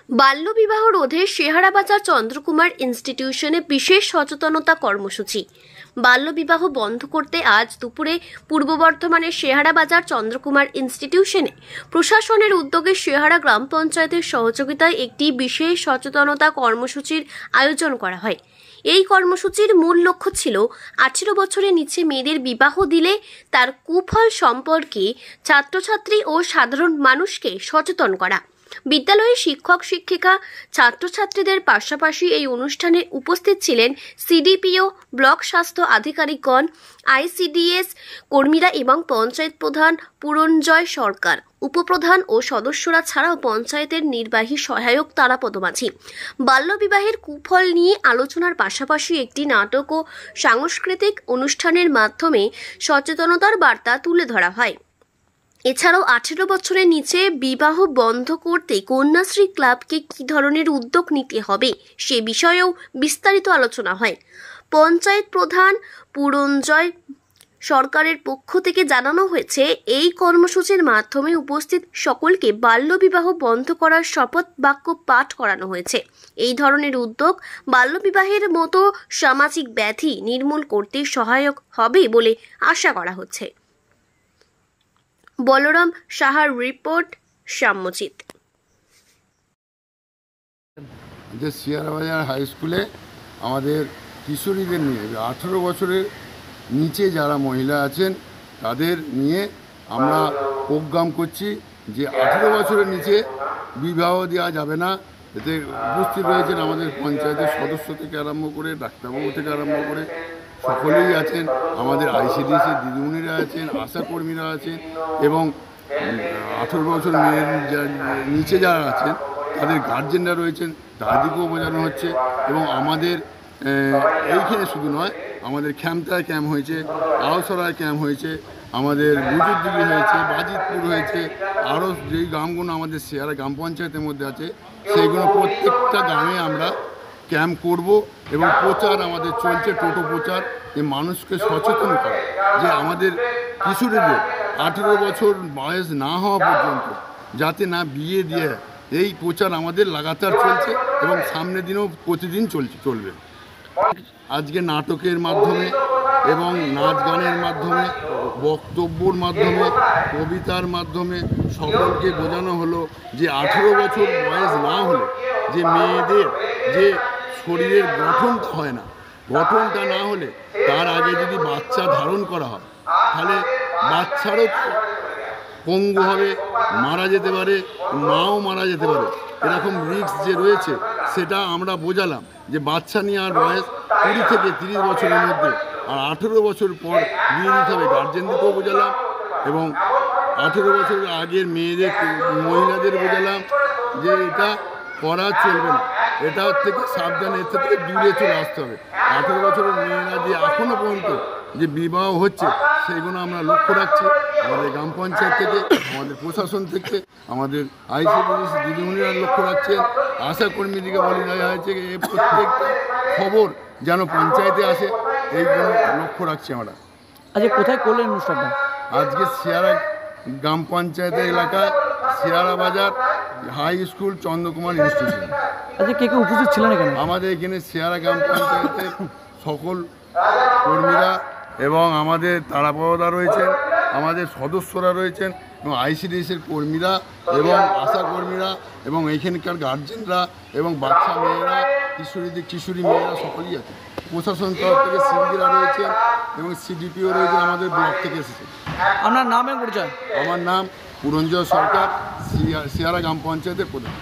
বাল্যবিবাহ রোধে শেহারাবাজার চন্দ্রকুমার ইনস্টিটিউশনে বিশেষ সচেতনতা কর্মসূচি। বাল্যবিবাহ বন্ধ করতে আজ দুপুরে পূর্ব বর্ধমানের শেহারাবাজার চন্দ্রকুমার ইনস্টিটিউশনে প্রশাসনের উদ্যোগে শেহারা গ্রাম পঞ্চায়েতের সহযোগিতায় একটি বিশেষ সচেতনতা কর্মসূচির আয়োজন করা হয়। এই কর্মসূচির মূল লক্ষ্য ছিল 18 বছরের নিচে মেয়েদের বিবাহ দিলে তার কুফল সম্পর্কে ছাত্রছাত্রী ও সাধারণ মানুষকে সচেতন করা। বিদ্যালয়ের শিক্ষক শিক্ষিকা ছাত্রছাত্রীদের পাশাপাশি এই অনুষ্ঠানে উপস্থিত ছিলেন সিডিপিও, ব্লক স্বাস্থ্য আধিকারিকগণ, আইসিডিএস কর্মীরা এবং পঞ্চায়েত প্রধান পুরঞ্জয় সরকার, উপপ্রধান ও সদস্যরা ছাড়াও পঞ্চায়েতের নির্বাহী সহায়ক তারাপদ মাঝি। বাল্যবিবাহের কুফল নিয়ে আলোচনার পাশাপাশি একটি নাটক ও সাংস্কৃতিক অনুষ্ঠানের মাধ্যমে সচেতনতার বার্তা তুলে ধরা হয়। এছাড়াও 18 বছরের নিচে বিবাহ বন্ধ করতে কন্যাশ্রী ক্লাবকে কী ধরনের উদ্যোগ নিতে হবে সে বিষয়েও বিস্তারিত আলোচনা হয়। পঞ্চায়েত প্রধান পুরঞ্জয় সরকারের পক্ষ থেকে জানানো হয়েছে, এই কর্মসূচির মাধ্যমে উপস্থিত সকলকে বাল্যবিবাহ বন্ধ করার শপথ বাক্য পাঠ করানো হয়েছে। এই ধরনের উদ্যোগ বাল্যবিবাহের মতো সামাজিক ব্যাধি নির্মূল করতে সহায়ক হবে বলে আশা করা হচ্ছে। বলরাম সাহার রিপোর্ট, সাম্যজিৎ। শেহারাবাজার হাই স্কুলে আমাদের কিশোরীদের নিয়ে 18 বছরের নিচে যারা মহিলা আছেন তাদের নিয়ে আমরা প্রোগ্রাম করছি যে 18 বছরের নিচে বিবাহ দেওয়া যাবে না। এতে উপস্থিত রয়েছেন আমাদের পঞ্চায়েতের সদস্য থেকে আরম্ভ করে ডাক্তারবাবু থেকে আরম্ভ করে সকলেই আছেন, আমাদের আইসিডিএসের দিদিমণিরা আছেন, আশা কর্মীরা আছেন এবং 18 বছর মেয়ের নিচে যারা আছেন তাদের গার্জেনরা রয়েছেন, তাদেরকেও বোঝানো হচ্ছে। এবং আমাদের এইখানে শুধু নয়, আমাদের খ্যামতায় ক্যাম্প হয়েছে, আওসরায় ক্যাম্প হয়েছে, আমাদের বুজুরদিঘি হয়েছে, বাজিতপুর হয়েছে, আরও যেই গ্রামগুলো আমাদের শেহারা গ্রাম পঞ্চায়েতের মধ্যে আছে সেইগুলো প্রত্যেকটা গ্রামে আমরা ক্যাম্প করব এবং প্রচার আমাদের চলছে, টোটো প্রচার, যে মানুষকে সচেতন করা যে আমাদের কিশোরীদের 18 বছর বয়স না হওয়া পর্যন্ত যাতে না বিয়ে দিয়ে, এই প্রচার আমাদের লাগাতার চলছে এবং সামনের দিনেও প্রতিদিন চলবে। আজকে নাটকের মাধ্যমে এবং নাচ গানের মাধ্যমে, বক্তব্যর মাধ্যমে, কবিতার মাধ্যমে সকলকে বোঝানো হলো যে 18 বছর বয়স না হলে যে মেয়েদের যে শরীরের গঠনটা হয় না, গঠনটা না হলে তার আগে যদি বাচ্চা ধারণ করা হয় তাহলে বাচ্চারও পঙ্গু হবে, মারা যেতে পারে, মাও মারা যেতে পারে। এরকম রিস্ক যে রয়েছে সেটা আমরা বোঝালাম যে বাচ্চা নিয়ে আর বয়স 20 থেকে 30 বছরের মধ্যে, আর 18 বছর পর বিয়ে দিতে হবে, গার্জেনদেরকেও বোঝালাম এবং 18 বছরের আগের মেয়েদের মহিলাদের বোঝালাম যে এটা করা চলবে না, এটা থেকে সাবধানে, এর থেকে দূরে চলে আসতে হবে। 18 বছরের মেয়েরা যে এখনও পর্যন্ত যে বিবাহ হচ্ছে সেইগুলো আমরা লক্ষ্য রাখছি। আমাদের গ্রাম পঞ্চায়েত থেকে, আমাদের প্রশাসন থেকে, আমাদের আইসিডিএস দিদিমণিরা লক্ষ্য রাখছেন, আশা কর্মীদেরকে বলে দেওয়া হয়েছে এই প্রত্যেকটা খবর যেন পঞ্চায়েতে আসে, এইগুলো লক্ষ্য রাখছি আমরা। আজকে কোথায় করলেন অনুষ্ঠানটা? আজকে শেহারা গ্রাম পঞ্চায়েতের এলাকায় শেহারাবাজার হাই স্কুল চন্দ্রকুমার ইনস্টিটিউশন। আজকে কে কে উপস্থিত ছিলেন এখানে? আমাদের এখানে শেহারা গ্রাম পঞ্চায়েতের সকল কর্মীরা এবং আমাদের তারাপদা রয়েছেন, আমাদের সদস্যরা রয়েছেন এবং আইসিডিএসের কর্মীরা এবং আশা কর্মীরা এবং এইখানকার গার্জেনরা এবং বাচ্চা মেয়েরা, কিশোরী মেয়েরা সকলেই আছে। প্রশাসন তরফ থেকে সিডিরা রয়েছেন এবং সিডিপিও রয়েছেন, আমাদের ব্লক থেকে এসেছে। আপনার নাম এবং পরিচয়? আমার নাম পুরঞ্জয় সরকার, শেহারা গ্রাম পঞ্চায়েতের প্রধান।